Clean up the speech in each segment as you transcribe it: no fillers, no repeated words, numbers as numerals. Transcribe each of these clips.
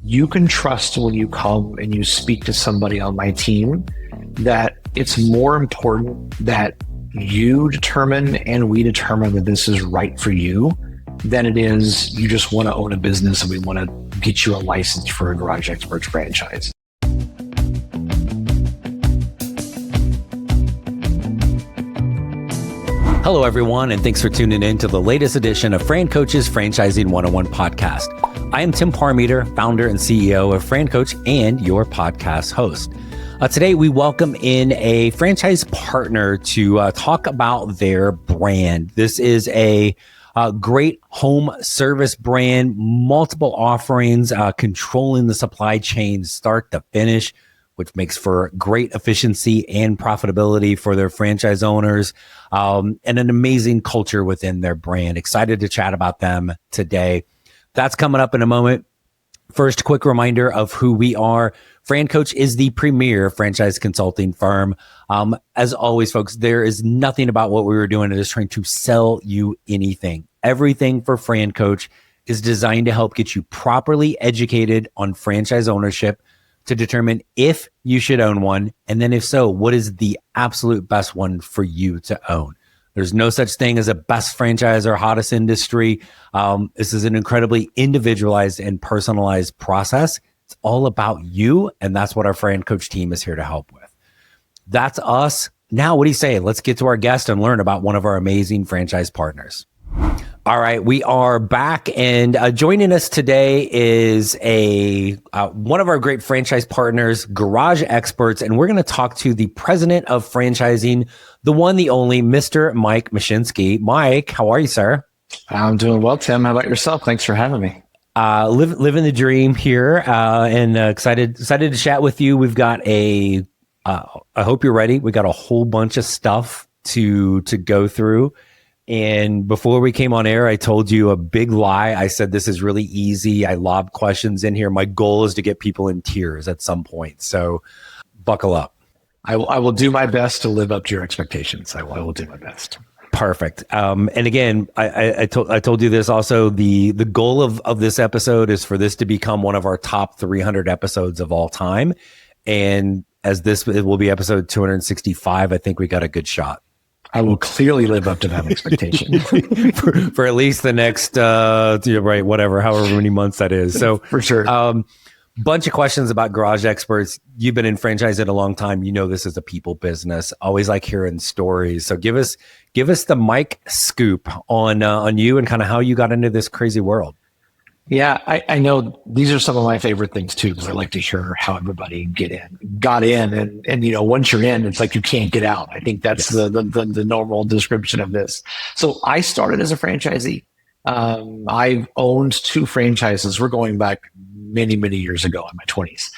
you can trust when you come and you speak to somebody on my team that it's more important that you determine and we determine that this is right for you than it is you just want to own a business and we want to get you a license for a Garage Experts franchise. Hello, everyone, and thanks for tuning in to the latest edition of FranCoach's Franchising 101 podcast. I am Tim Parmeter, founder and CEO of FranCoach and your podcast host. Today, we welcome in a franchise partner to talk about their brand. This is a great home service brand, multiple offerings, controlling the supply chain start to finish, which makes for great efficiency and profitability for their franchise owners, and an amazing culture within their brand. Excited to chat about them today. That's coming up in a moment. First, quick reminder of who we are. FranCoach is the premier franchise consulting firm. As always, folks, there is nothing about what we were doing that is trying to sell you anything. Everything for FranCoach is designed to help get you properly educated on franchise ownership, to determine if you should own one, and then if so, what is the absolute best one for you to own. There's no such thing as a best franchise or hottest industry. This is an incredibly individualized and personalized process. It's all about you, and that's what our FranCoach team is here to help with. That's us. Now, what do you say? Let's get to our guest and learn about one of our amazing franchise partners. All right, we are back, and joining us today is one of our great franchise partners, Garage Experts, and we're going to talk to the president of franchising, the one, the only, Mr. Mike Mushinski. Mike, how are you, sir? I'm doing well, Tim. How about yourself? Thanks for having me. Living the dream here, and excited to chat with you. We've got I hope you're ready. We got a whole bunch of stuff to go through. And before we came on air, I told you a big lie. I said, this is really easy. I lob questions in here. My goal is to get people in tears at some point. So buckle up. I will do my best to live up to your expectations. I will do my best. Perfect. And again, I told you this also. The goal of this episode is for this to become one of our top 300 episodes of all time. And as it will be episode 265, I think we got a good shot. I will clearly live up to that expectation for at least the next, however many months that is. So for sure. Bunch of questions about Garage Experts. You've been in franchising a long time. You know this is a people business. Always like hearing stories. So give us the Mike scoop on you and kind of how you got into this crazy world. Yeah, I know these are some of my favorite things too, because I like to hear how everybody got in, and once you're in, it's like you can't get out. I think that's the normal description of this. So I started as a franchisee. I've owned 2 franchises. We're going back many, many years ago in my 20s.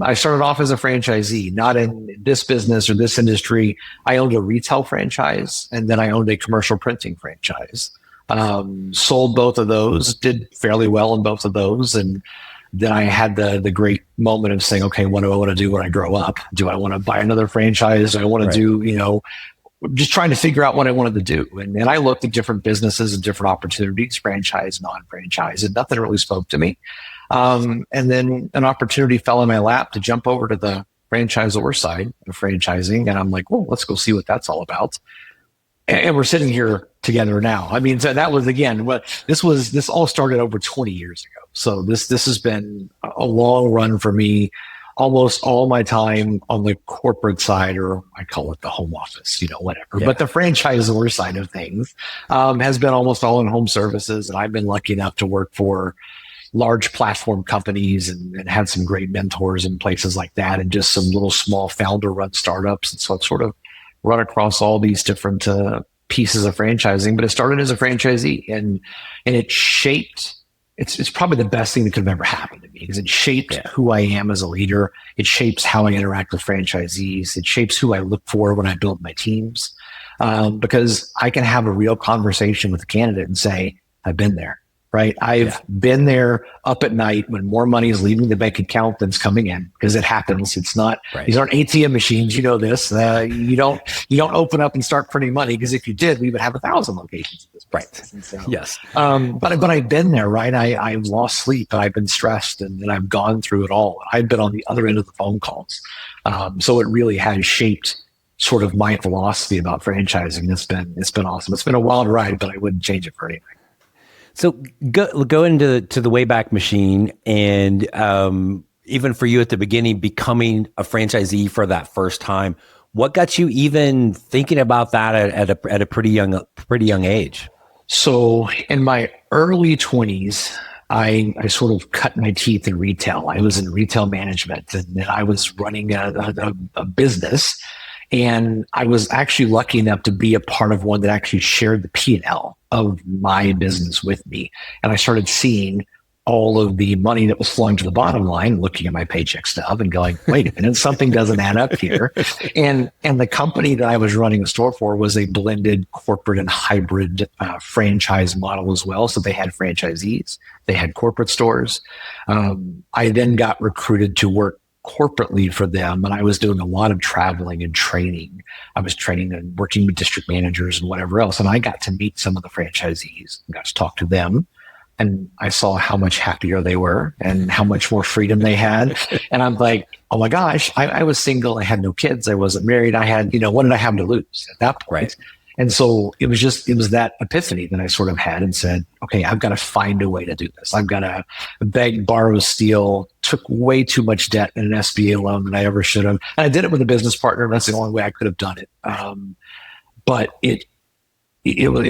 I started off as a franchisee, not in this business or this industry. I owned a retail franchise, and then I owned a commercial printing franchise. Sold both of those, did fairly well in both of those. And then I had the great moment of saying, okay, what do I want to do when I grow up? Do I want to buy another franchise? Do I want to do, just trying to figure out what I wanted to do. And I looked at different businesses and different opportunities, franchise, non-franchise, and nothing really spoke to me. And then an opportunity fell in my lap to jump over to the franchisor side of franchising. And I'm like, well, let's go see what that's all about. And we're sitting here together now. I mean, so that was, again, this all started over 20 years ago. So this has been a long run for me. Almost all my time on the corporate side, or I call it the home office, whatever. Yeah. But the franchisor side of things has been almost all in home services. And I've been lucky enough to work for large platform companies and had some great mentors in places like that, and just some little small founder run startups. And so I've sort of run across all these different pieces of franchising, but it started as a franchisee, and it shaped. It's probably the best thing that could have ever happened to me, because it shaped who I am as a leader. It shapes how I interact with franchisees. It shapes who I look for when I build my teams, because I can have a real conversation with a candidate and say, I've been there. right? I've been there up at night when more money is leaving the bank account than's coming in, because it happens. It's not, these aren't ATM machines. You know this. You don't open up and start printing money, because if you did, we would have 1,000 locations. Right. So, yes. But I've been there, right? I've lost sleep, and I've been stressed, and I've gone through it all. I've been on the other end of the phone calls. So it really has shaped sort of my philosophy about franchising. It's been awesome. It's been a wild ride, but I wouldn't change it for anything. So go into the Wayback Machine, and even for you at the beginning, becoming a franchisee for that first time. What got you even thinking about that at a pretty young age? So in my early 20s, I sort of cut my teeth in retail. I was in retail management, and I was running a business. And I was actually lucky enough to be a part of one that actually shared the P&L of my business with me. And I started seeing all of the money that was flowing to the bottom line, looking at my paycheck stub and going, wait a minute, something doesn't add up here. And the company that I was running a store for was a blended corporate and hybrid franchise model as well. So they had franchisees, they had corporate stores. I then got recruited to work corporately for them, and I was doing a lot of traveling and training. I was training and working with district managers and whatever else, and I got to meet some of the franchisees, got to talk to them, and I saw how much happier they were and how much more freedom they had. And I'm like, oh my gosh, I was single, I had no kids, I wasn't married, I had, what did I have to lose at that point? Right. And so it was that epiphany that I sort of had and said, okay, I've got to find a way to do this. I've got to beg, borrow, steal, took way too much debt in an SBA loan than I ever should have. And I did it with a business partner. That's the only way I could have done it. But it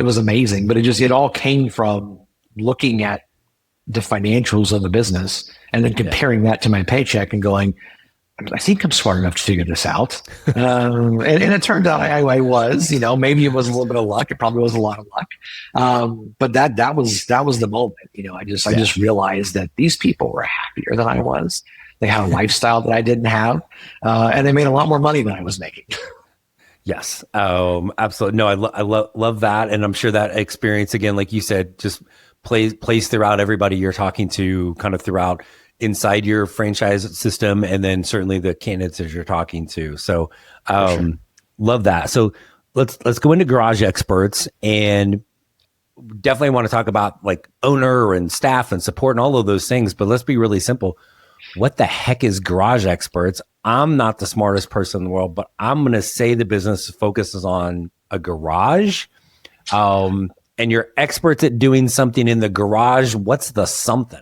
was amazing, but it all came from looking at the financials of the business and then comparing that to my paycheck and going, I think I'm smart enough to figure this out. And it turned out I was, maybe it was a little bit of luck. It probably was a lot of luck. But that was the moment, I just realized that these people were happier than I was. They had a lifestyle that I didn't have. And they made a lot more money than I was making. Yes. Absolutely. No, I love that. And I'm sure that experience, again, like you said, just plays throughout everybody you're talking to, kind of throughout inside your franchise system, and then certainly the candidates as you're talking to. So sure. Love that. So let's go into Garage Experts, and definitely want to talk about like owner and staff and support and all of those things, but let's be really simple. What the heck is Garage Experts? I'm not the smartest person in the world, but I'm going to say the business focuses on a garage. And you're experts at doing something in the garage. What's the something?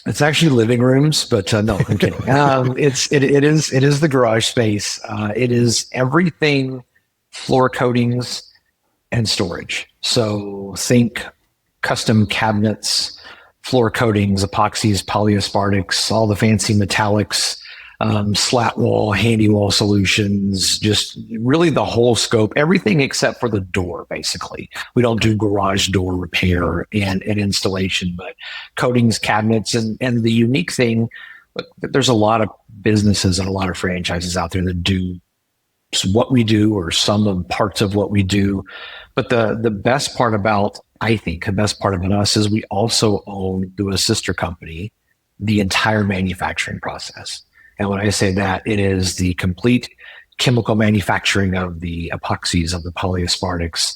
It's actually living rooms, but no, I'm kidding. It is the garage space. It is everything floor coatings and storage. So think custom cabinets, floor coatings, epoxies, polyaspartics, all the fancy metallics, slat wall, handy wall solutions, just really the whole scope, everything except for the door, basically. We don't do garage door repair and installation, but coatings, cabinets, and the unique thing, there's a lot of businesses and a lot of franchises out there that do what we do or some of parts of what we do. But the best part about, I think, the best part about us is we also own, through a sister company, the entire manufacturing process. And when I say that, it is the complete chemical manufacturing of the epoxies, of the polyaspartics.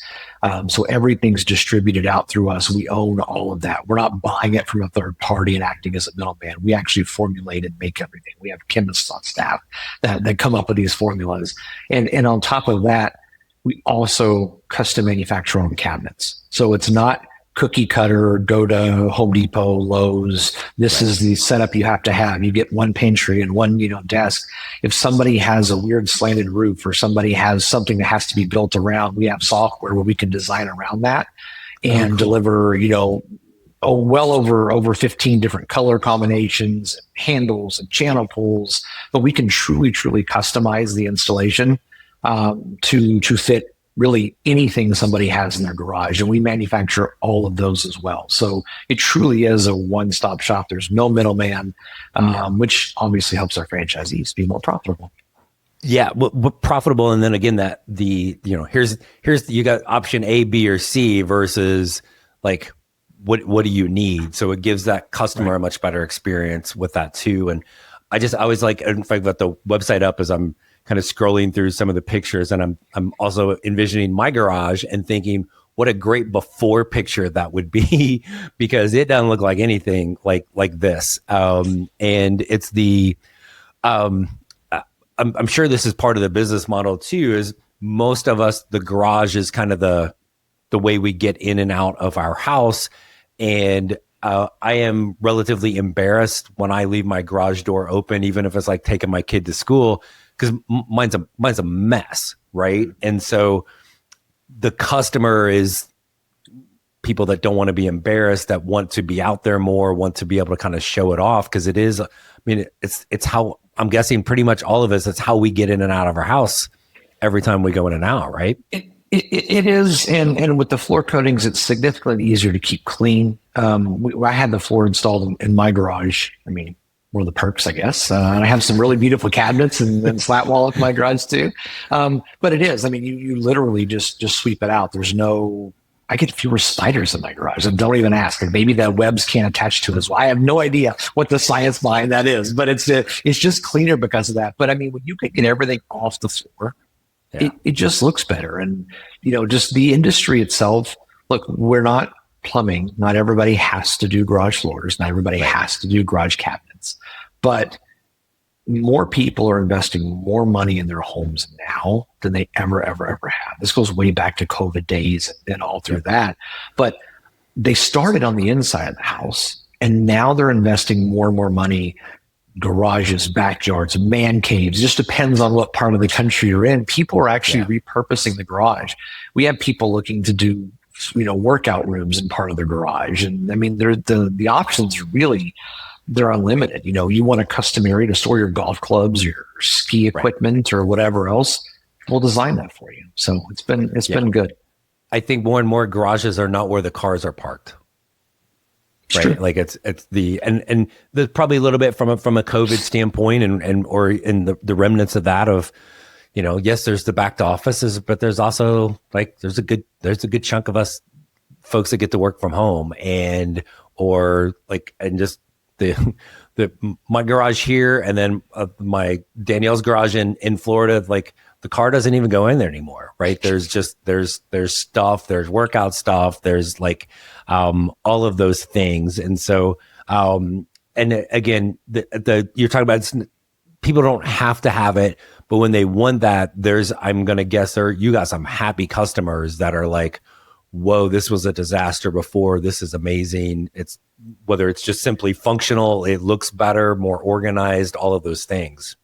So everything's distributed out through us. We own all of that. We're not buying it from a third party and acting as a middleman. We actually formulate and make everything. We have chemists on staff that come up with these formulas. And on top of that, we also custom manufacture our own cabinets. So it's not cookie cutter, go to Home Depot, Lowe's. This is the setup you have to have. You get one pantry and one, desk. If somebody has a weird slanted roof or somebody has something that has to be built around, we have software where we can design around that and deliver, well over 15 different color combinations, handles and channel pulls, but we can truly customize the installation to fit really anything somebody has in their garage. And we manufacture all of those as well. So it truly is a one-stop shop. There's no middleman, which obviously helps our franchisees be more profitable. Yeah, profitable. And then again, here's you got option A, B, or C versus like what do you need? So it gives that customer a much better experience with that too. And I always like, in fact, got the website up as I'm kind of scrolling through some of the pictures, and I'm also envisioning my garage and thinking what a great before picture that would be, because it doesn't look like anything like this. And it's I'm sure this is part of the business model too, is most of us, the garage is kind of the way we get in and out of our house. And I am relatively embarrassed when I leave my garage door open, even if it's like taking my kid to school, because mine's a mess, right? And so the customer is people that don't want to be embarrassed, that want to be out there more, want to be able to kind of show it off, because it is, I mean, it's how, I'm guessing pretty much all of us, it's how we get in and out of our house every time we go in and out, right? It is, and with the floor coatings, it's significantly easier to keep clean. I had the floor installed in my garage. I mean, one of the perks, I guess. And I have some really beautiful cabinets and slat wall in my garage too. But it is, I mean, you literally just sweep it out. I get fewer spiders in my garage, and don't even ask. Like, maybe the webs can't attach to it as well. I have no idea what the science behind that is, but it's just cleaner because of that. But I mean, when you can get everything off the floor, it just looks better. And, just the industry itself, look, we're not plumbing. Not everybody has to do garage floors. Not everybody has to do garage cabinets, but more people are investing more money in their homes now than they ever have. This goes way back to COVID days and all through that. But they started on the inside of the house, and now they're investing more and more money, garages, backyards, man caves. It just depends on what part of the country you're in. People are actually repurposing the garage. We have people looking to do, workout rooms in part of their garage. And I mean, the options really, they're unlimited. You want a custom area to store your golf clubs, your ski equipment, or whatever else, we'll design that for you. So it's been good. I think more and more garages are not where the cars are parked. Right. True. Like it's and there's probably a little bit from a COVID standpoint or in the remnants of that of, yes, there's the back to offices, but there's also like, there's a good chunk of us folks that get to work from home and just my garage here, and then my Danielle's garage in Florida, like the car doesn't even go in there anymore, right? There's stuff, there's workout stuff, there's like all of those things. And so and again, you're talking about people don't have to have it, but when they want that, I'm gonna guess you got some happy customers that are like, whoa, this was a disaster before, this is amazing. Whether it's just simply functional, it looks better, more organized, all of those things.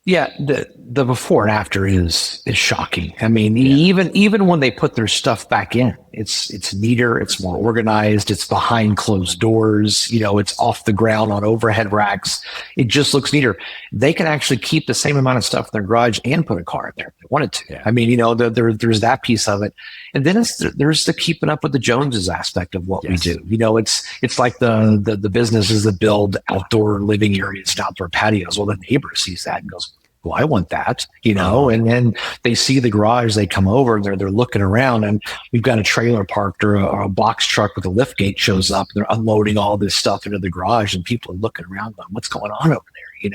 Yeah, the before and after is shocking. I mean, even when they put their stuff back in, it's neater, it's more organized, it's behind closed doors, it's off the ground on overhead racks. It just looks neater. They can actually keep the same amount of stuff in their garage and put a car in there if they wanted to. Yeah. I mean, there's that piece of it. And then there's the keeping up with the Joneses aspect of what we do. It's like the businesses that build outdoor living areas and outdoor patios. Well, the neighbor sees that and goes, well, I want that, and then they see the garage, they come over and they're looking around, and we've got a trailer parked or a box truck with a lift gate shows up, and they're unloading all this stuff into the garage, and people are looking around going, what's going on over there,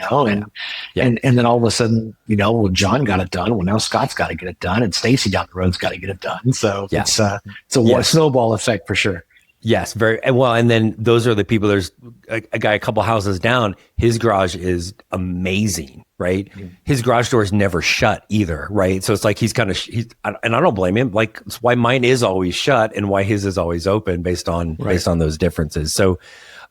and then all of a sudden, well, John got it done. Well, now Scott's got to get it done, and Stacy down the road's got to get it done. So it's a snowball effect for sure. Yes, very well. And then those are the people. There's a guy a couple houses down. His garage is amazing, right? Mm-hmm. His garage door is never shut either, right? So it's like and I don't blame him. Like, it's why mine is always shut and why his is always open based on those differences. So,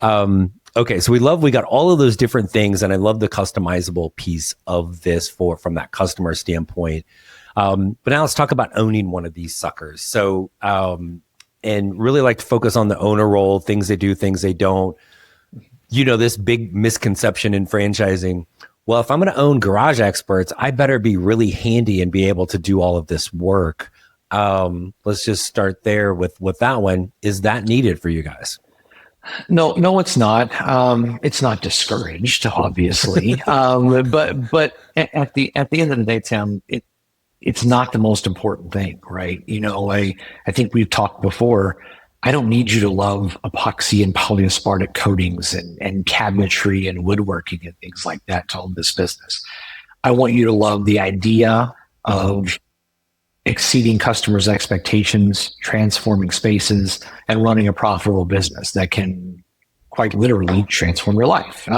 okay, so we got all of those different things, and I love the customizable piece of this from that customer standpoint. But now let's talk about owning one of these suckers. So, and really like to focus on the owner role, things they do, things they don't. This big misconception in franchising. Well, if I'm going to own Garage Experts, I better be really handy and be able to do all of this work. Let's just start there with that one. Is that needed for you guys? No, it's not. It's not discouraged, obviously. But at the end of the day, Tim, it's not the most important thing, right? I think we've talked before. I don't need you to love epoxy and polyaspartic coatings and cabinetry and woodworking and things like that to own this business. I want you to love the idea of exceeding customers' expectations, transforming spaces, and running a profitable business that can quite literally transform your life.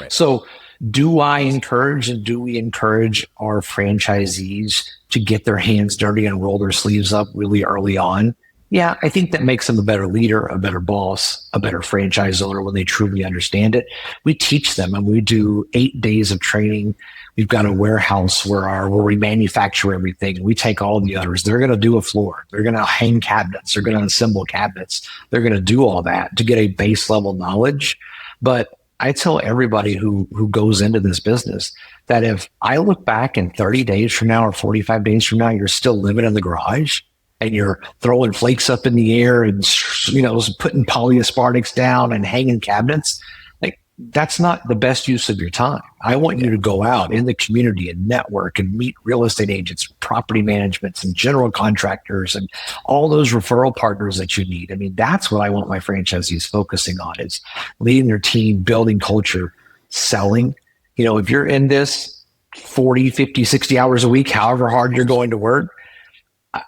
So do I encourage and do we encourage our franchisees to get their hands dirty and roll their sleeves up really early on? Yeah, I think that makes them a better leader, a better boss, a better franchise owner when they truly understand it. We teach them, and we do 8 days of training. We've got a warehouse where we manufacture everything. We take all the others. They're going to do a floor. They're going to hang cabinets. They're going to assemble cabinets. They're going to do all that to get a base level knowledge. But I tell everybody who goes into this business that if I look back in 30 days from now or 45 days from now, you're still living in the garage and you're throwing flakes up in the air and, putting polyaspartics down and hanging cabinets, like that's not the best use of your time. I want you to go out in the community and network and meet real estate agents, property managements, and general contractors and all those referral partners that you need. I mean, that's what I want my franchisees focusing on, is leading their team, building culture, selling. If you're in this 40, 50, 60 hours a week, however hard you're going to work,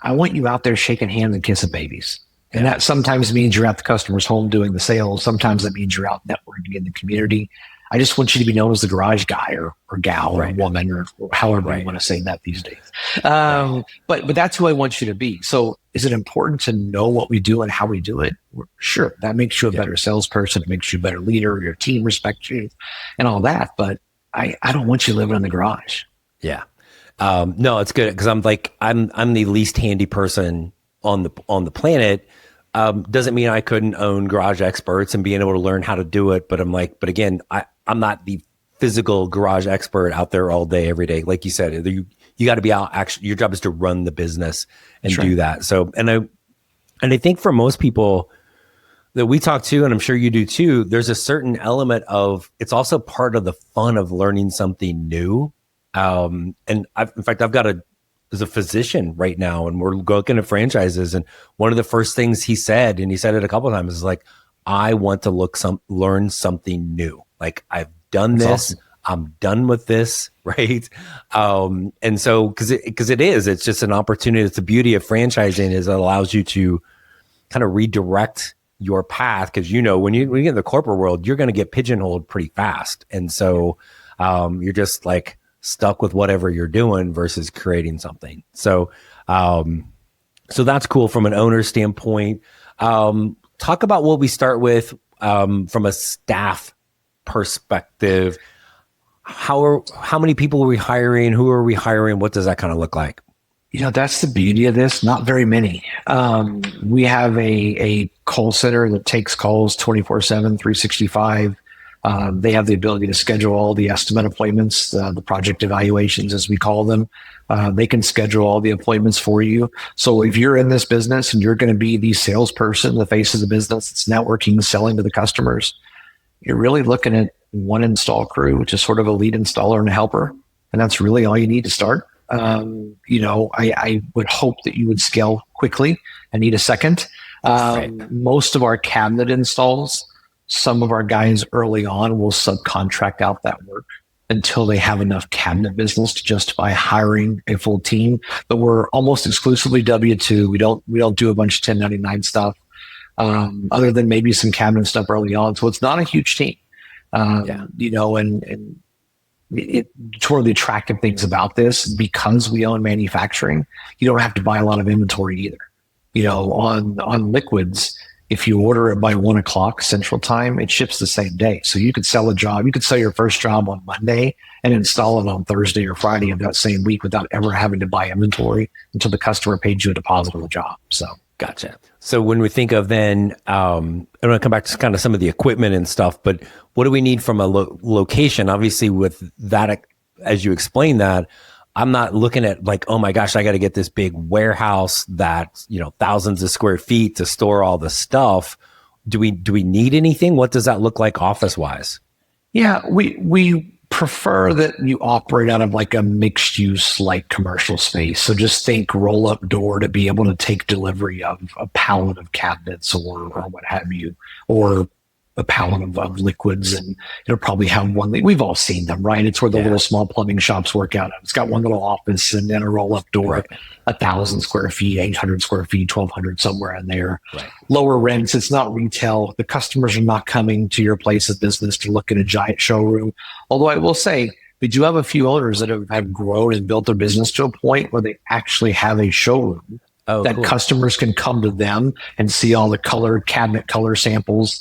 I want you out there shaking hands and kissing babies. And that sometimes means you're at the customer's home doing the sales. Sometimes that means you're out networking in the community. I just want you to be known as the garage guy or gal or woman or however you want to say that these days. But that's who I want you to be. So is it important to know what we do and how we do it? Sure. That makes you a better salesperson. It makes you a better leader. Your team respects you and all that. But I don't want you living in the garage. Yeah. No, it's good because I'm the least handy person on the planet. Doesn't mean I couldn't own garage experts and being able to learn how to do it. But but again, I'm not the physical garage expert out there all day, every day. Like you said, you got to be out. Actually, your job is to run the business and do that. So, and I think for most people that we talk to, and I'm sure you do too, there's a certain element of, it's also part of the fun of learning something new. And I've got as a physician right now, and we're looking at franchises. And one of the first things he said, and he said it a couple of times, is like, I want to learn something new. Like I've done this, awesome. I'm done with this. Right. And so, cause it's just an opportunity. It's the beauty of franchising is it allows you to kind of redirect your path. Cause when you get in the corporate world, you're going to get pigeonholed pretty fast. And so, you're just like stuck with whatever you're doing versus creating something. So, so that's cool from an owner standpoint. Talk about what we start with, from a staff perspective. How many people are we hiring? Who are we hiring? What does that kind of look like? That's the beauty of this. Not very many. We have a call center that takes calls 24/7, 365. They have the ability to schedule all the estimate appointments, the project evaluations, as we call them. They can schedule all the appointments for you. So if you're in this business and you're going to be the salesperson, the face of the business, it's networking, selling to the customers, you're really looking at one install crew, which is sort of a lead installer and a helper. And that's really all you need to start. I would hope that you would scale quickly. I need a second. Most of our cabinet installs, some of our guys early on will subcontract out that work until they have enough cabinet business to justify hiring a full team. But we're almost exclusively W-2. We don't do a bunch of 1099 stuff, other than maybe some cabinet stuff early on. So it's not a huge team. And it's one of the attractive things about this, because we own manufacturing, you don't have to buy a lot of inventory either. On liquids, if you order it by 1:00 Central Time, it ships the same day. So you could sell a job. You could sell your first job on Monday and install it on Thursday or Friday of that same week without ever having to buy inventory until the customer paid you a deposit on the job. So. Gotcha. So when we think of then, I'm going to come back to kind of some of the equipment and stuff, but what do we need from a location? Obviously with that, as you explained that, I'm not looking at like, oh my gosh, I got to get this big warehouse that's, thousands of square feet to store all the stuff. Do we need anything? What does that look like office wise? Yeah, we prefer that you operate out of like a mixed use, like commercial space. So just think roll up door to be able to take delivery of a pallet of cabinets or what have you, or a pallet of liquids, and it'll probably have one. We've all seen them, right? It's where the little small plumbing shops work out of. It's got one little office and then a roll up door, Right. 1,000 square feet, 800 square feet, 1,200, somewhere in there. Right. Lower rents. It's not retail. The customers are not coming to your place of business to look at a giant showroom. Although I will say, we do have a few owners that have grown and built their business to a point where they actually have a showroom that Cool. customers can come to them and see all the cabinet color samples,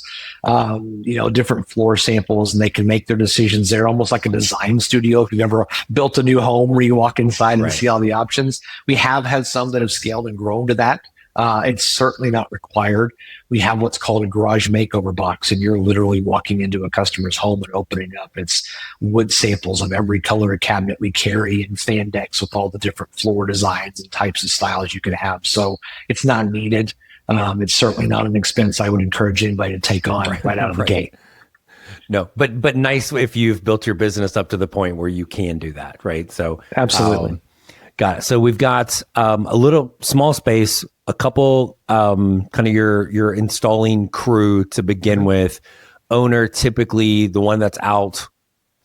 different floor samples, and they can make their decisions there, almost like a design studio. If you've ever built a new home where you walk inside and see all the options, we have had some that have scaled and grown to that. It's certainly not required. We have what's called a garage makeover box, and you're literally walking into a customer's home and opening up. It's wood samples of every color of cabinet we carry and fan decks with all the different floor designs and types of styles you could have. So it's not needed. It's certainly not an expense I would encourage anybody to take on right out of the gate. No, but nice if you've built your business up to the point where you can do that, right? So Absolutely. Got it. So we've got a little small space, a couple kind of your installing crew to begin with. Owner, typically the one that's out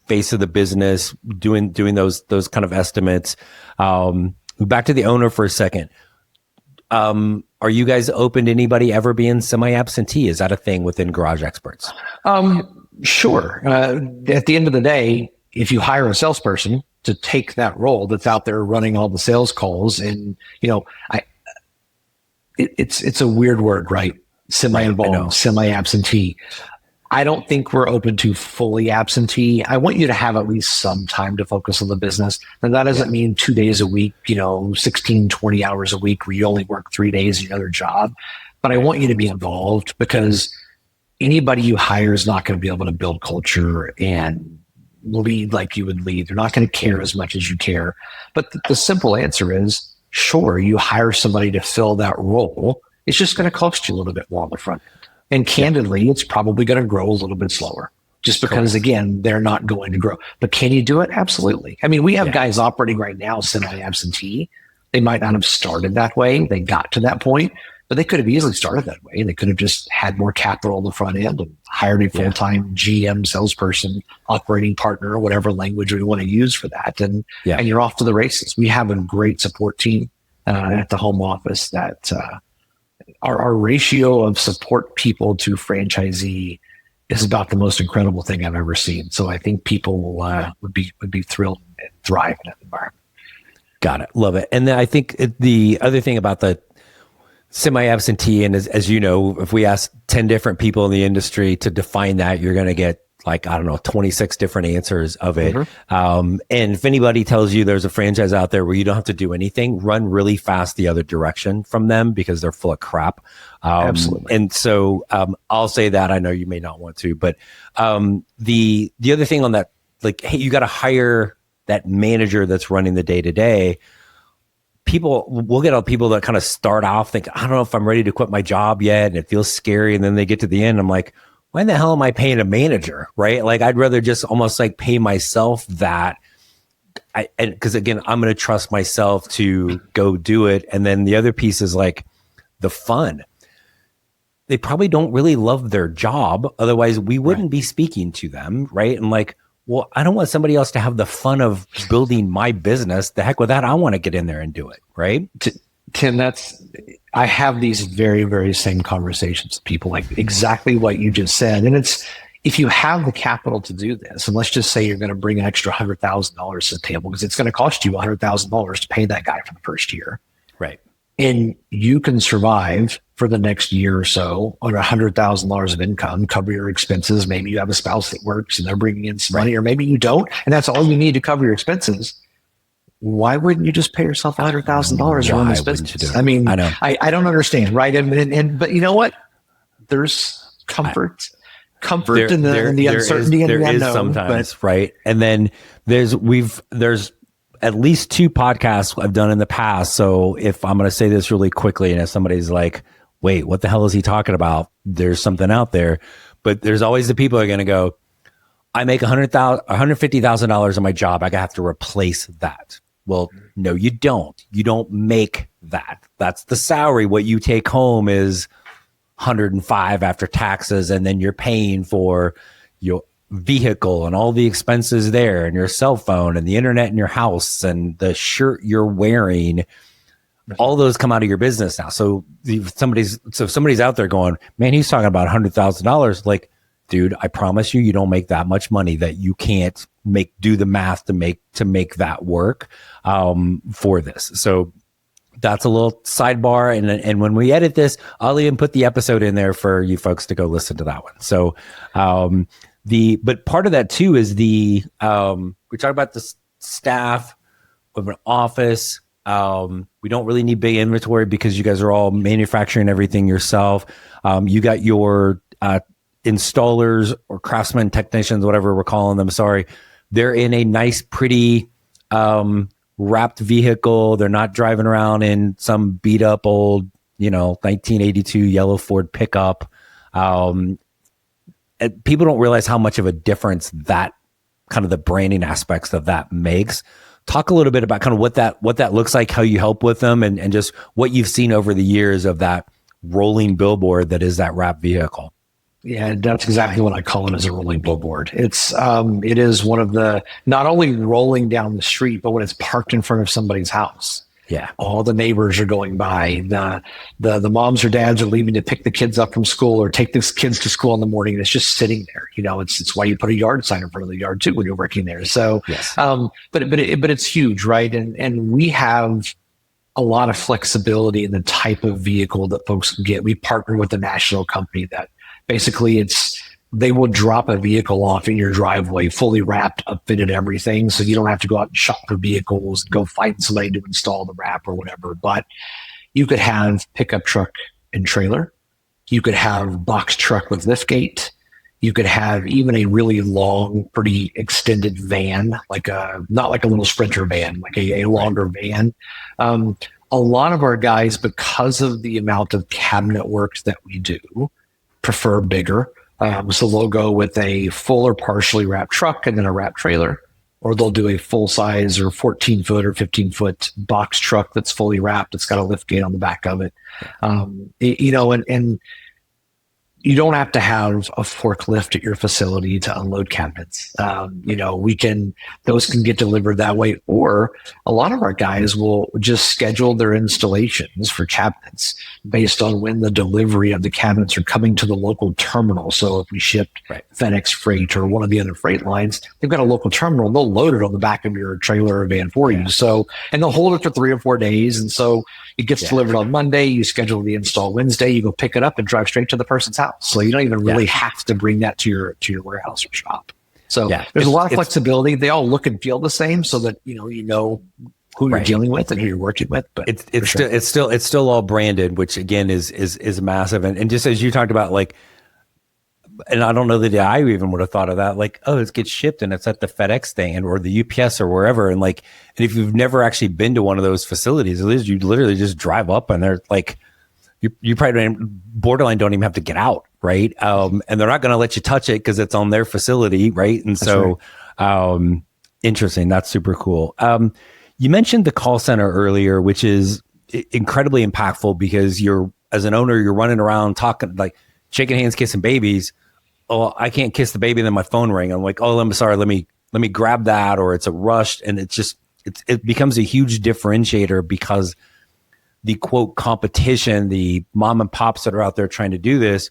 face of the business, doing those kind of estimates. Back to the owner for a second. Are you guys open to anybody ever being semi-absentee? Is that a thing within Garage Experts? Sure. At the end of the day, if you hire a salesperson to take that role that's out there running all the sales calls, and it's a weird word, right? Semi-involved, semi-absentee. I don't think we're open to fully absentee. I want you to have at least some time to focus on the business. And that doesn't mean 2 days a week, 16, 20 hours a week where you only work 3 days in another job. But I want you to be involved, because anybody you hire is not going to be able to build culture and lead like you would lead. They're not going to care as much as you care. But the simple answer is, sure, you hire somebody to fill that role. It's just going to cost you a little bit more on the front end. And candidly, it's probably going to grow a little bit slower, just because, again, they're not going to grow. But can you do it? Absolutely. I mean, we have guys operating right now semi-absentee. They might not have started that way. They got to that point, but they could have easily started that way. They could have just had more capital on the front end and hired a full-time GM, salesperson, operating partner, or whatever language we want to use for that. And you're off to the races. We have a great support team at the home office that our ratio of support people to franchisee is about the most incredible thing I've ever seen. So I think people would be thrilled and thrive in that environment. Got it. Love it. And then I think the other thing about the semi-absentee, and as you know, if we ask 10 different people in the industry to define that, you're going to get 26 different answers of it. And if anybody tells you there's a franchise out there where you don't have to do anything, run really fast the other direction from them, because they're full of crap. Absolutely. And so I'll say that. I know you may not want to, but the other thing on that, hey, you got to hire that manager that's running the day-to-day. We'll get all people that kind of start off thinking, I don't know if I'm ready to quit my job yet, and it feels scary. And then they get to the end, I'm like, why the hell am I paying a manager, right? I'd rather just almost pay myself that. Because again, I'm going to trust myself to go do it. And then the other piece is the fun. They probably don't really love their job. Otherwise we wouldn't be speaking to them. Right. And well, I don't want somebody else to have the fun of building my business. The heck with that. I want to get in there and do it. Right. Tim, I have these very, very same conversations with people, exactly what you just said. And it's, if you have the capital to do this, and let's just say you're going to bring an extra $100,000 to the table, because it's going to cost you $100,000 to pay that guy for the first year. Right. And you can survive for the next year or so on $100,000 of income, cover your expenses. Maybe you have a spouse that works and they're bringing in some money, or maybe you don't, and that's all you need to cover your expenses. Why wouldn't you just pay yourself $100,000 to run this business? I mean, I know. I don't understand, right? But you know what? There's comfort in the uncertainty and the unknown. Is sometimes, right? And then there's at least 2 podcasts I've done in the past. So if I'm going to say this really quickly, and if somebody's like, wait, what the hell is he talking about? There's something out there. But there's always the people who are going to go, I make $150,000 on my job. I have to replace that. Well, no, you don't. You don't make that. That's the salary. What you take home is 105 after taxes, and then you're paying for your vehicle and all the expenses there, and your cell phone and the internet in your house and the shirt you're wearing. All those come out of your business now. So if somebody's out there going, man, he's talking about $100,000. Like, dude, I promise you, you don't make that much money that you can't do the math to make that work for this. So that's a little sidebar. And when we edit this, I'll even put the episode in there for you folks to go listen to that one. So but part of that too is we talk about the staff of an office. We don't really need big inventory because you guys are all manufacturing everything yourself. You got your installers or craftsmen, technicians, whatever we're calling them. Sorry. They're in a nice, pretty wrapped vehicle. They're not driving around in some beat up old, 1982 yellow Ford pickup. And people don't realize how much of a difference that kind of the branding aspects of that makes. Talk a little bit about kind of what that looks like, how you help with them, and just what you've seen over the years of that rolling billboard that is that wrap vehicle. Yeah, that's exactly what I call it, as a rolling billboard. It is one of the, not only rolling down the street, but when it's parked in front of somebody's house. Yeah. All the neighbors are going by. The moms or dads are leaving to pick the kids up from school or take the kids to school in the morning. And it's just sitting there. It's why you put a yard sign in front of the yard too when you're working there. So, yes. But it's huge, right? And we have a lot of flexibility in the type of vehicle that folks can get. We partner with a national company that basically they will drop a vehicle off in your driveway, fully wrapped, upfitted, everything. So you don't have to go out and shop for vehicles, go find somebody to install the wrap or whatever. But you could have pickup truck and trailer. You could have box truck with liftgate. You could have even a really long, pretty extended van, not like a little Sprinter van, like a longer van. A lot of our guys, because of the amount of cabinet work that we do, prefer bigger. So they'll go with a full or partially wrapped truck and then a wrapped trailer, or they'll do a full size or 14-foot or 15-foot box truck that's fully wrapped. It's got a lift gate on the back of it. And you don't have to have a forklift at your facility to unload cabinets. Those can get delivered that way, or a lot of our guys will just schedule their installations for cabinets based on when the delivery of the cabinets are coming to the local terminal. So if we shipped FedEx Freight or one of the other freight lines, they've got a local terminal, they'll load it on the back of your trailer or van for you. So, and they'll hold it for 3 or 4 days. And so it gets delivered on Monday, you schedule the install Wednesday, you go pick it up and drive straight to the person's house. So you don't even really have to bring that to your warehouse or shop. So there's a lot of flexibility. They all look and feel the same, so that you know who you're dealing with and who you're working with. But it's still all branded, which again is massive. And just as you talked about, and I don't know that I even would have thought of that. It gets shipped and it's at the FedEx stand or the UPS or wherever. And if you've never actually been to one of those facilities, at least you literally just drive up and they're you probably borderline don't even have to get out, right? And they're not going to let you touch it because it's on their facility, right? And interesting. That's super cool. You mentioned the call center earlier, which is incredibly impactful because as an owner, you're running around talking, shaking hands, kissing babies. Oh, I can't kiss the baby, and then my phone ring. I'm like, oh, I'm sorry. Let me grab that, or it's a rush, and it becomes a huge differentiator because the quote competition, the mom and pops that are out there trying to do this,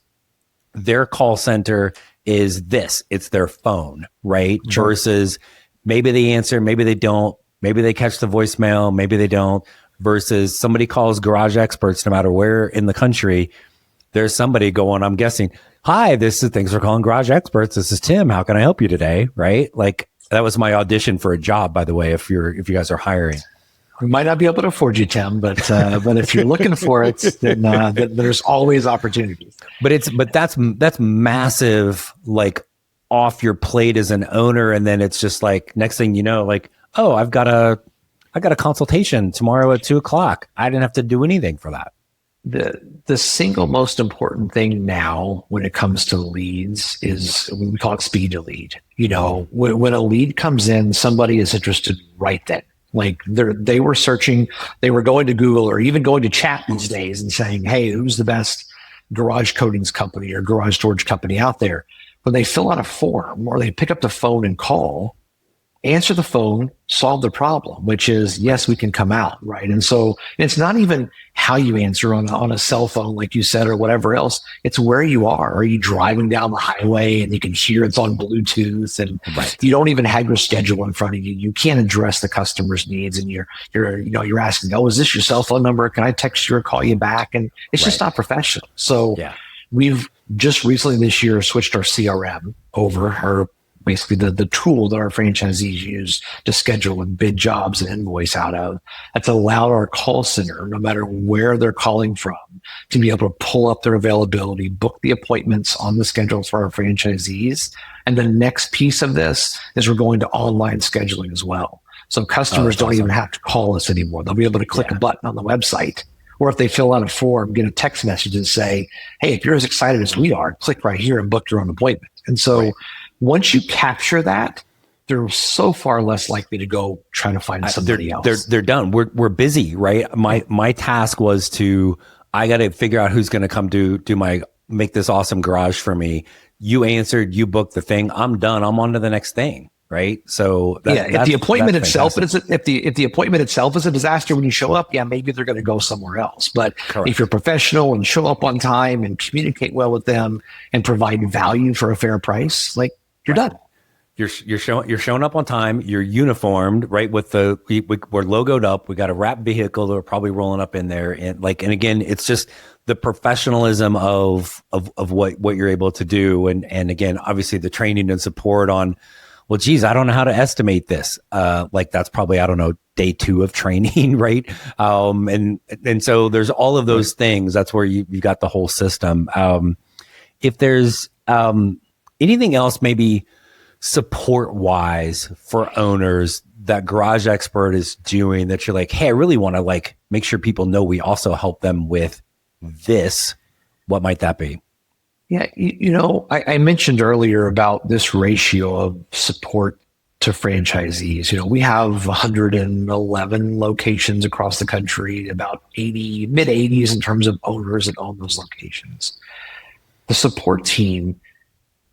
their call center is this. It's their phone, right? Sure. Versus maybe they answer, maybe they don't, maybe they catch the voicemail, maybe they don't. Versus somebody calls Garage Experts, no matter where in the country, there's somebody going, I'm guessing, hi, thanks for calling Garage Experts. This is Tim. How can I help you today? Right? That was my audition for a job, by the way, if you guys are hiring. We might not be able to afford you, Tim, but if you're looking for it, then there's always opportunities. But that's massive, off your plate as an owner, and then it's just next thing you know, oh, I got a consultation tomorrow at 2:00. I didn't have to do anything for that. The single most important thing now when it comes to leads is we call it speed to lead. When a lead comes in, somebody is interested right then. Like they were searching, they were going to Google or even going to chat these days and saying, hey, who's the best garage coatings company or garage storage company out there? When they fill out a form or they pick up the phone and call, answer the phone, solve the problem, which is, yes, we can come out, right? And so it's not even how you answer on a cell phone, like you said, or whatever else. It's where you are. Are you driving down the highway and you can hear it's on Bluetooth and you don't even have your schedule in front of you. You can't address the customer's needs and you're asking, oh, is this your cell phone number? Can I text you or call you back? And it's just not professional. So we've just recently this year switched our CRM over, basically the tool that our franchisees use to schedule and bid jobs and invoice out of. That's allowed our call center, no matter where they're calling from, to be able to pull up their availability, book the appointments on the schedule for our franchisees. And the next piece of this is we're going to online scheduling as well. So customers don't even have to call us anymore. They'll be able to click a button on the website. Or if they fill out a form, get a text message and say, hey, if you're as excited as we are, click right here and book your own appointment. And so once you capture that, they're so far less likely to go try to find somebody else. They're done. We're busy, right? My task was I got to figure out who's going to come make this awesome garage for me. You answered, you booked the thing. I'm done. I'm on to the next thing. Right. So if the appointment itself is if the appointment itself is a disaster when you show up, maybe they're going to go somewhere else. But if you're professional and show up on time and communicate well with them and provide value for a fair price, like you're done. You're showing up on time. You're uniformed, right? With we're logoed up. We got a wrapped vehicle that we're probably rolling up in there, and again, it's just the professionalism of what you're able to do, and again, obviously the training and support on. Well, geez, I don't know how to estimate this. That's probably, I don't know, day 2 of training, right? And so there's all of those things. That's where you got the whole system. If there's anything else, maybe support wise for owners that Garage Expert is doing that you're like, hey, I really want to make sure people know we also help them with this. What might that be? Yeah, I mentioned earlier about this ratio of support to franchisees. We have 111 locations across the country, about mid 80s in terms of owners that own those locations. The support team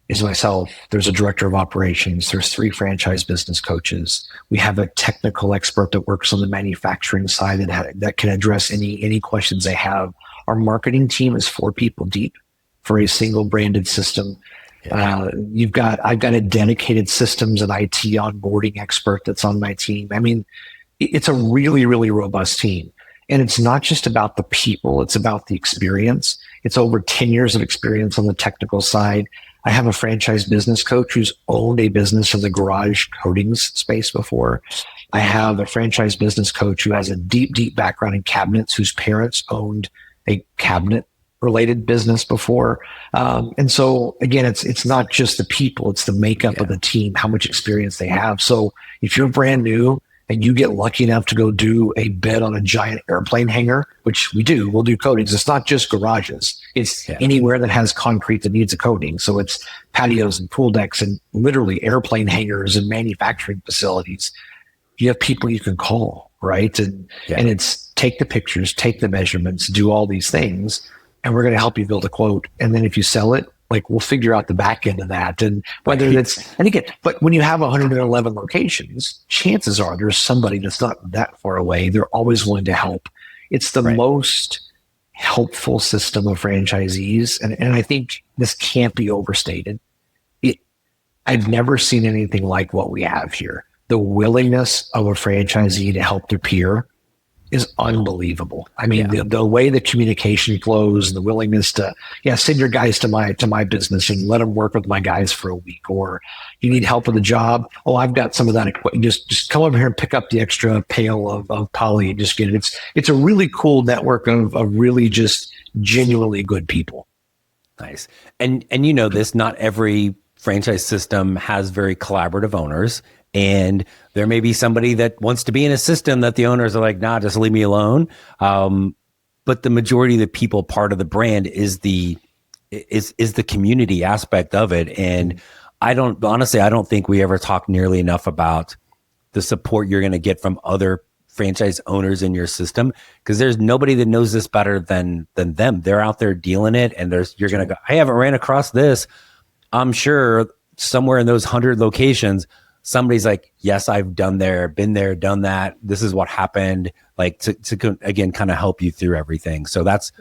is myself. There's a director of operations. There's 3 franchise business coaches. We have a technical expert that works on the manufacturing side that can address any questions they have. Our marketing team is 4 people deep for a single branded system. I've got a dedicated systems and IT onboarding expert that's on my team. I mean, it's a really, really robust team. And it's not just about the people, it's about the experience. It's over 10 years of experience on the technical side. I have a franchise business coach who's owned a business in the garage coatings space before. I have a franchise business coach who has a deep, deep background in cabinets, whose parents owned a cabinet related business before. And so again, it's not just the people, it's the makeup of the team, how much experience they have. So if you're brand new and you get lucky enough to go do a bid on a giant airplane hangar, which we'll do coatings. It's not just garages. It's anywhere that has concrete that needs a coating. So it's patios and pool decks and literally airplane hangars and manufacturing facilities. You have people you can call, right? And it's take the pictures, take the measurements, do all these things. And we're going to help you build a quote. And then if you sell it, we'll figure out the back end of that. And whether but when you have 111 locations, chances are there's somebody that's not that far away. They're always willing to help. It's the most helpful system of franchisees. And I think this can't be overstated. I've never seen anything like what we have here. The willingness of a franchisee to help their peer is unbelievable. I mean, the way the communication flows and the willingness to, send your guys to my business and let them work with my guys for a week, or you need help with a job. Oh, I've got some of that equipment. Just come over here and pick up the extra pail of poly and just get it. It's a really cool network of really just genuinely good people. Nice. And this, not every franchise system has very collaborative owners. And there may be somebody that wants to be in a system that the owners are like, nah, just leave me alone. but the majority of the people part of the brand is the community aspect of it. And I don't think we ever talk nearly enough about the support you're going to get from other franchise owners in your system, because there's nobody that knows this better than them. They're out there dealing it, and you're going to go, I haven't ran across this. I'm sure somewhere in those 100 locations, somebody's like, yes, I've been there, done that. This is what happened. Like to again, kind of help you through everything. So that's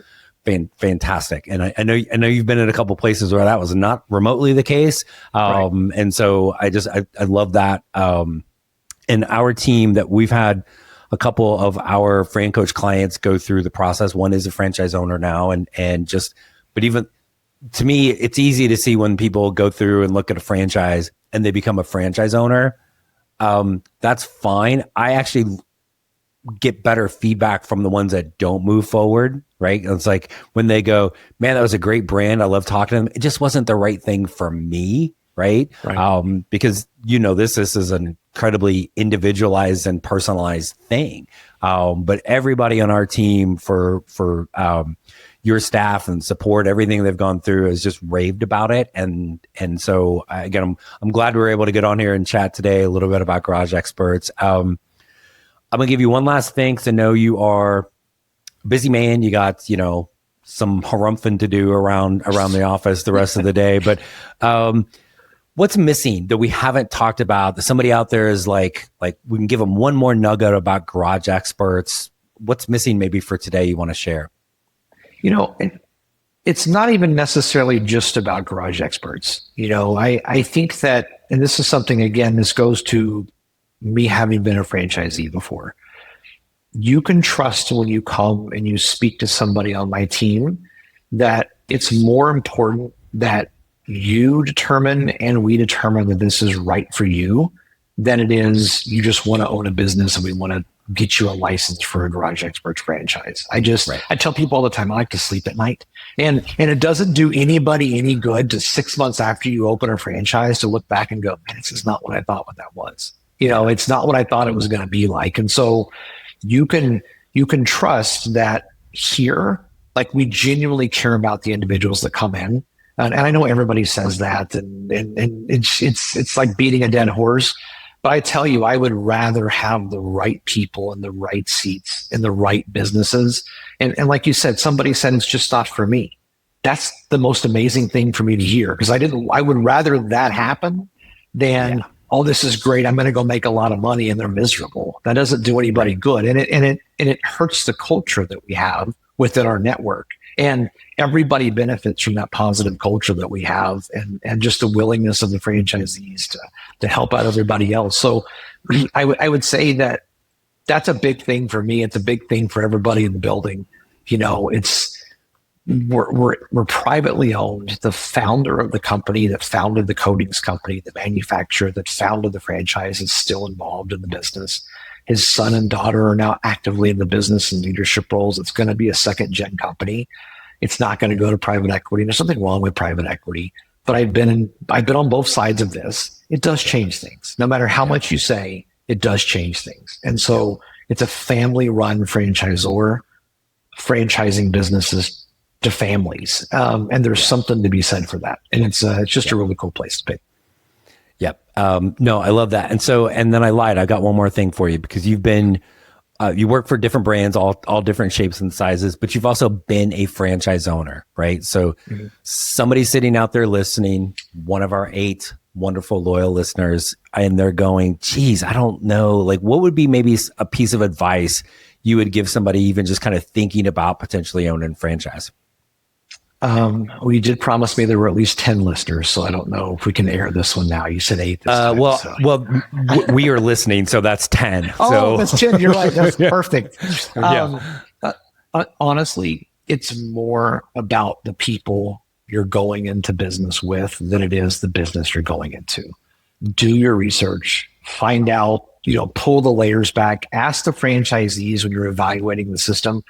fantastic. And I know you've been in a couple places where that was not remotely the case. Right. And so I love that. And our team, that we've had a couple of our FranCoach clients go through the process. One is a franchise owner now, but even to me, it's easy to see when people go through and look at a franchise and they become a franchise owner. That's fine. I actually get better feedback from the ones that don't move forward, right? It's like when they go, man, that was a great brand, I love talking to them. It just wasn't the right thing for me, right? Because this is an incredibly individualized and personalized thing. But everybody on our team for your staff and support, everything they've gone through, has just raved about it. And so again, I'm glad we were able to get on here and chat today a little bit about Garage Experts. I'm gonna give you one last thanks. I know you are a busy man. You got, some harumphing to do around the office the rest of the day. But what's missing that we haven't talked about, that somebody out there is like we can give them one more nugget about Garage Experts? What's missing maybe for today you want to share? It's not even necessarily just about Garage Experts. I think that, and this is something, again, this goes to me having been a franchisee before. You can trust when you come and you speak to somebody on my team that it's more important that you determine and we determine that this is right for you than it is you just want to own a business and we want to get you a license for a Garage Experts franchise. I tell people all the time, I like to sleep at night. And it doesn't do anybody any good to 6 months after you open a franchise to look back and go, man, this is not what I thought what that was. It's not what I thought it was going to be like. And so you can trust that here, like, we genuinely care about the individuals that come in. And I know everybody says that, and it's like beating a dead horse. But I tell you, I would rather have the right people in the right seats in the right businesses. And like you said, somebody said it's just not for me. That's the most amazing thing for me to hear, because I would rather that happen than, oh, this is great, I'm going to go make a lot of money and they're miserable. That doesn't do anybody good. And it hurts the culture that we have within our network. And everybody benefits from that positive culture that we have, and just the willingness of the franchisees to help out everybody else. So I would say that that's a big thing for me. It's a big thing for everybody in the building. We're privately owned. The founder of the company that founded the coatings company, the manufacturer that founded the franchise, is still involved in the business. His son and daughter are now actively in the business and leadership roles. It's going to be a second gen company. It's not going to go to private equity. There's something wrong with private equity, but I've been on both sides of this. It does change things. No matter how much you say, it does change things. And so it's a family run franchisor, franchising businesses to families. And there's something to be said for that. And it's just a really cool place to be. Yep. No, I love that. And then I lied. I got one more thing for you, because you've been, you work for different brands, all different shapes and sizes, but you've also been a franchise owner, right? So somebody sitting out there listening, one of our 8 wonderful, loyal listeners, and they're going, geez, I don't know, like, what would be maybe a piece of advice you would give somebody even just kind of thinking about potentially owning a franchise? Well, you did promise me there were at least 10 listeners, so I don't know if we can air this one now. You said 8 this time. We are listening, so that's 10. Oh, that's 10. You're right. That's perfect. Honestly, it's more about the people you're going into business with than it is the business you're going into. Do your research, find out, pull the layers back, ask the franchisees when you're evaluating the system,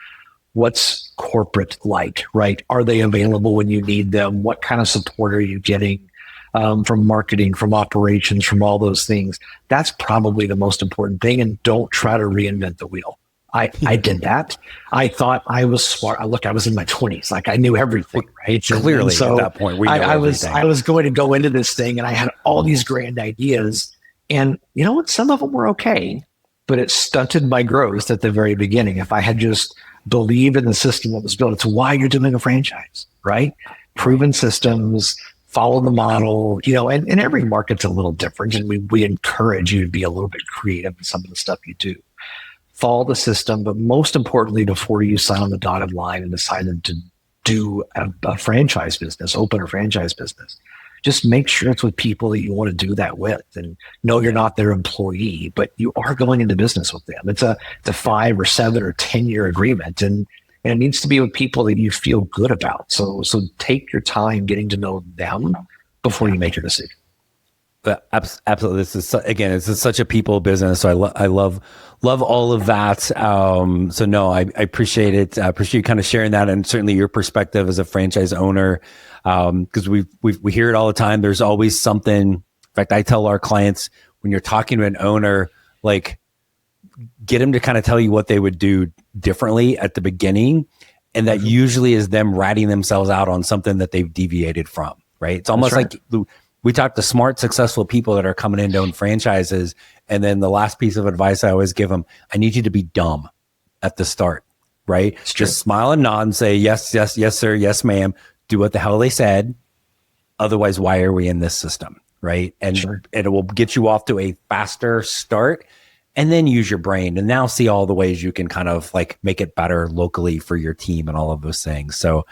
what's corporate like, right? Are they available when you need them? What kind of support are you getting from marketing, from operations, from all those things? That's probably the most important thing. And don't try to reinvent the wheel. I did that. I thought I was smart. Look, I was in my 20s. Like I knew everything, right? Clearly, so at that point, we know I was everything. I was going to go into this thing, and I had all these grand ideas. And you know what? Some of them were okay, but it stunted my growth at the very beginning. If I had just believed in the system that was built, it's why you're doing a franchise, right? Proven systems, follow the model, and every market's a little different. And we encourage you to be a little bit creative in some of the stuff you do. Follow the system, but most importantly, before you sign on the dotted line and decide to do a franchise business, open a franchise business, just make sure it's with people that you want to do that with. And no, you're not their employee, but you are going into business with them. It's a 5 or 7 or 10-year agreement, and it needs to be with people that you feel good about. So take your time getting to know them before you make your decision. But absolutely, this is it's such a people business. So I love all of that. So no, I appreciate it. I appreciate you kind of sharing that, and certainly your perspective as a franchise owner, because we hear it all the time. There's always something. In fact, I tell our clients, when you're talking to an owner, like, get them to kind of tell you what they would do differently at the beginning, and that usually is them ratting themselves out on something that they've deviated from. Right? It's almost like we talk to smart, successful people that are coming in to own franchises. And then the last piece of advice I always give them, I need you to be dumb at the start, right? Just smile and nod and say, yes, yes, yes, sir. Yes, ma'am. Do what the hell they said. Otherwise, why are we in this system? Right. And it will get you off to a faster start, and then use your brain and now see all the ways you can kind of like make it better locally for your team and all of those things. So,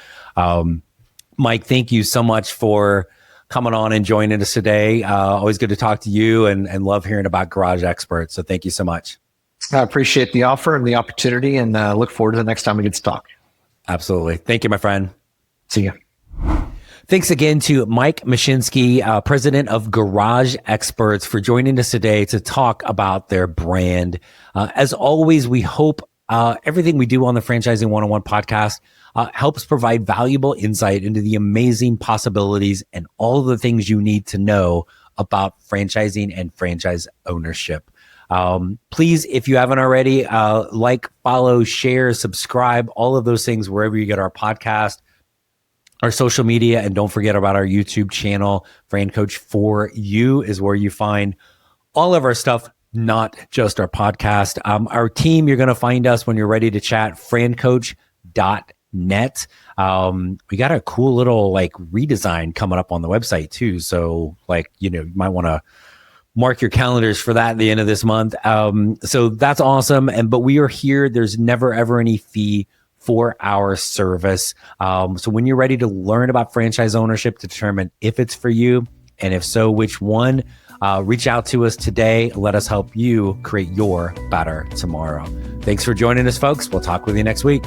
Mike, thank you so much for coming on and joining us today. Always good to talk to you, and love hearing about Garage Experts. So thank you so much. I appreciate the offer and the opportunity, and look forward to the next time we get to talk. Absolutely. Thank you, my friend. See you. Thanks again to Mike Mushinski, president of Garage Experts, for joining us today to talk about their brand. As always, we hope everything we do on the Franchising 101 podcast helps provide valuable insight into the amazing possibilities and all of the things you need to know about franchising and franchise ownership. Please, if you haven't already, like, follow, share, subscribe, all of those things wherever you get our podcast, our social media, and don't forget about our YouTube channel. FranCoach for You is where you find all of our stuff, not just our podcast. Our team, you're going to find us when you're ready to chat, FranCoach.net. We got a cool little like redesign coming up on the website too. So like, you might want to mark your calendars for that at the end of this month. So that's awesome. But we are here. There's never, ever any fee for our service. So when you're ready to learn about franchise ownership, determine if it's for you, and if so, which one, reach out to us today. Let us help you create your better tomorrow. Thanks for joining us, folks. We'll talk with you next week.